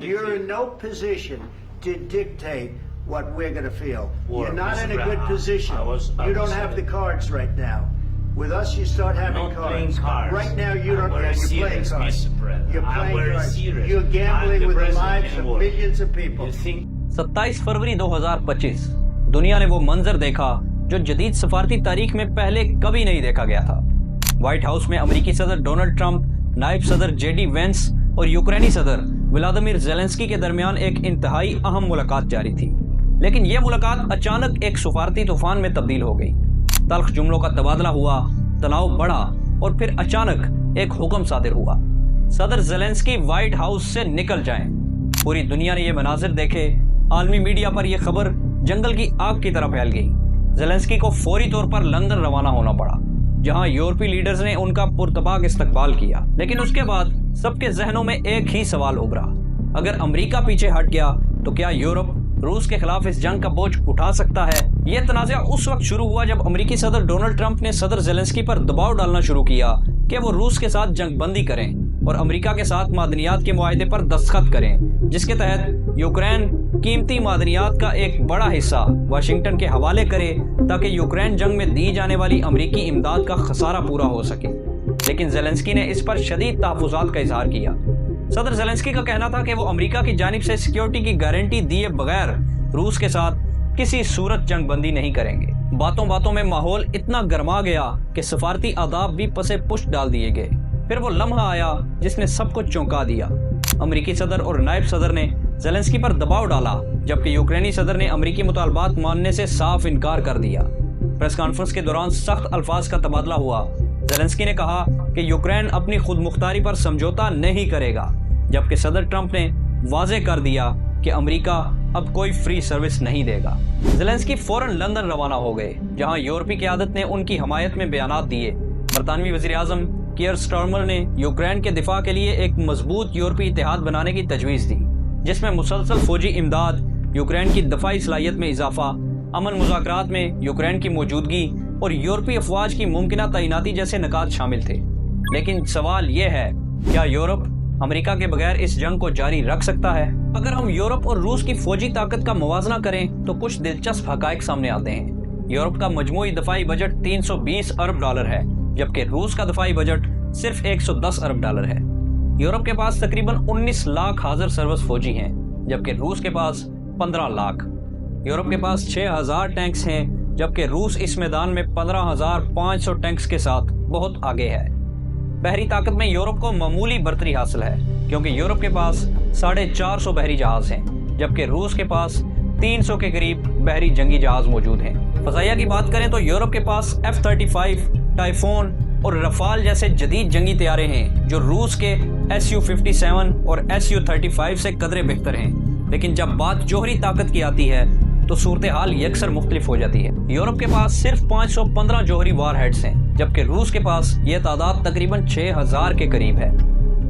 You're in no position to dictate what we're going to feel. You're not in a good position. You don't have the cards right now. With us, you start having cards. Right now, you don't. You're playing cards. You're playing cards. You're gambling with the lives of millions of people. 27 फरवरी 2025 दुनिया ने वो मंजर देखा जो जदीद सफारती तारीख में पहले कभी नहीं देखा गया था। व्हाइट हाउस में अमेरिकी सदर डोनाल्ड ट्रंप, नायब सदर जेडी वेंस और यूक्रेनी सदर व्लादिमीर ज़ेलेंस्की के दरमियान एक इंतहाई अहम मुलाकात जारी थी। लेकिन यह मुलाकात अचानक एक सफारती तूफान में तब्दील हो गई। तल्ख जुमलों का तबादला हुआ, तनाव बढ़ा और फिर अचानक एक हुक्म सादिर हुआ, सदर ज़ेलेंस्की व्हाइट हाउस से निकल जाएं। पूरी दुनिया ने ये मनाजिर देखे। आलमी मीडिया पर यह खबर जंगल की आग की तरह फैल गई। ज़ेलेंस्की को फौरी तौर पर लंदन रवाना होना पड़ा, जहां यूरोपीय लीडर्स ने उनका पुरतबाक इस्तकबाल किया। लेकिन उसके बाद सबके जहनों में एक ही सवाल उभरा, अगर अमेरिका पीछे हट गया तो क्या यूरोप रूस के खिलाफ इस जंग का बोझ उठा सकता है? यह तनाज़ा उस वक्त शुरू हुआ जब अमेरिकी सदर डोनाल्ड ट्रंप ने सदर ज़ेलेंस्की पर दबाव डालना शुरू किया कि वो रूस के साथ जंग बंदी करें और अमेरिका के साथ मादनियात के मुआहदे पर दस्तखत करें, जिसके तहत यूक्रेन कीमती मादनियात का एक बड़ा हिस्सा वाशिंगटन के हवाले करे ताकि यूक्रेन जंग में दी जाने वाली अमेरिकी इमदाद का खसारा पूरा हो सके। लेकिन ज़ेलेंस्की ने इस पर शदीद तहफ़्फ़ुज़ात का इज़हार किया। सदर ज़ेलेंस्की का कहना था कि वो अमेरिका की जानिब से सिक्योरिटी की गारंटी दिए बगैर रूस के साथ किसी सूरत जंग बंदी नहीं करेंगे। बातों बातों में माहौल इतना गर्मा गया कि सफारती आदाब भी पसे पुष्ट डाल दिए गए। फिर वो लम्हा आया जिसने सबको चौंका दिया। अमेरिकी सदर और नायब सदर ने ज़ेलेंस्की पर दबाव डाला, जबकि यूक्रेनी सदर ने अमेरिकी मुतालबात मानने से साफ इनकार कर दिया। प्रेस कॉन्फ्रेंस के दौरान सख्त अल्फाज का तबादला हुआ। ज़ेलेंस्की ने कहा कि यूक्रेन अपनी खुद मुख्तारी पर समझौता नहीं करेगा, जबकि सदर ट्रंप ने वाज़ेह कर दिया कि अमेरिका अब कोई फ्री सर्विस नहीं देगा। ज़ेलेंस्की फौरन लंदन रवाना हो गए, जहां यूरोपीय क़यादत ने उनकी हमायत में बयानात दिए। बरतानवी वज़ीर आज़म कीयर स्टारमर ने यूक्रेन के दिफा के लिए एक मजबूत यूरोपीय इत्तेहाद बनाने की तजवीज़ दी, जिसमें मुसलसल फौजी इमदाद, यूक्रेन की दफाई सलाहियत में इजाफा, अमन मुज़ाकरात में यूक्रेन की मौजूदगी और यूरोपीय अफवाज की मुमकिना तैनाती जैसे निकात शामिल थे। लेकिन सवाल यह है, क्या यूरोप अमेरिका के बगैर इस जंग को जारी रख सकता है? अगर हम यूरोप और रूस की फौजी ताकत का मुवाजना करें तो कुछ दिलचस्प हकायक सामने आते हैं। यूरोप का मजमूई दफाई बजट 320 अरब डॉलर है, जबकि रूस का दफाई बजट सिर्फ 110 अरब डॉलर है। यूरोप के पास तकरीबन 19 लाख हाजिर सर्विस फौजी हैं, जबकि रूस के पास 15 लाख। यूरोप के पास 6000 टैंक्स हैं, जबकि रूस इस मैदान में 15,500 टैंक्स के साथ बहुत आगे है। बहरी ताकत में यूरोप को मामूली बर्तरी हासिल है, क्योंकि यूरोप के पास 450 बहरी जहाज हैं, जबकि रूस के पास 300 के करीब बहरी जंगी जहाज मौजूद हैं। फ़ज़ाइया की बात करें तो यूरोप के पास F-35, टाइफोन और रफाल जैसे जदीद जंगी तैयारे हैं, जो रूस के Su-57 और Su-35 से कदरे बेहतर हैं। लेकिन जब बात जोहरी ताकत की आती है तो सूरत हाल यकसर मुख्तलिफ हो जाती है। यूरोप के पास सिर्फ 515 जोहरी वार हेड्स हैं, जबकि रूस के पास यह तादाद तकरीबन 6000 के करीब है।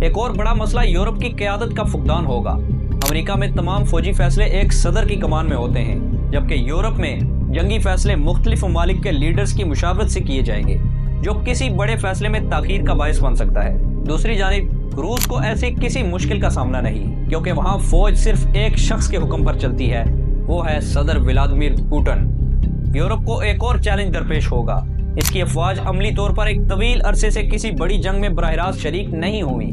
एक और बड़ा मसला यूरोप की क़यादत का फुकदान होगा। अमेरिका में तमाम फौजी फैसले एक सदर की कमान में होते हैं, जबकि यूरोप में जंगी फैसले मुख्तलिफ ममालिक के लीडर्स की मुशावरत से किए जाएंगे, जो किसी बड़े फैसले में ताखीर का बायस बन सकता है। दूसरी जानिब रूस को ऐसी किसी मुश्किल का सामना नहीं, क्योंकि वहाँ फौज सिर्फ एक शख्स के हुक्म पर चलती है, वो है सदर व्लादिमीर पुतिन। यूरोप को एक और चैलेंज दरपेश होगा। इसकी अफवाज अमली तौर पर एक तवील अरसे से किसी बड़ी जंग में बराह रास्त शरीक नहीं हुई,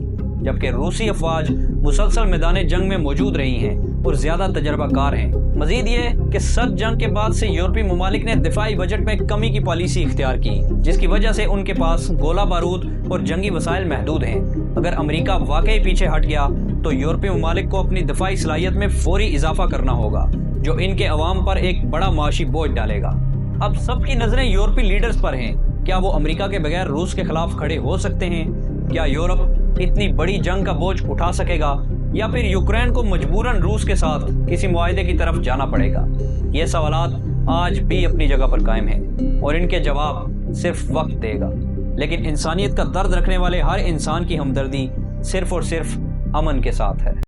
जबकि रूसी अफवाज मुसलसल मैदान जंग में मौजूद रही हैं और ज्यादा तजर्बाकार हैं। मजीद ये कि सर्द जंग के बाद से यूरोपीय ममालिक ने दिफाई बजट में कमी की पॉलिसी इख्तियार की, जिसकी वजह से उनके पास गोला बारूद और जंगी वसाइल महदूद हैं। अगर अमेरिका वाकई पीछे हट गया तो यूरोपीय ममालिक को अपनी दिफाई सलाहियत में फौरी इजाफा करना होगा, जो इनके अवाम पर एक बड़ा माशी बोझ डालेगा। अब सबकी नजरें यूरोपीय लीडर्स पर हैं। क्या वो अमेरिका के बगैर रूस के खिलाफ खड़े हो सकते हैं? क्या यूरोप इतनी बड़ी जंग का बोझ उठा सकेगा, या फिर यूक्रेन को मजबूरन रूस के साथ किसी मुआहदे की तरफ जाना पड़ेगा? ये सवालात आज भी अपनी जगह पर कायम हैं और इनके जवाब सिर्फ वक्त देगा। लेकिन इंसानियत का दर्द रखने वाले हर इंसान की हमदर्दी सिर्फ और सिर्फ अमन के साथ है।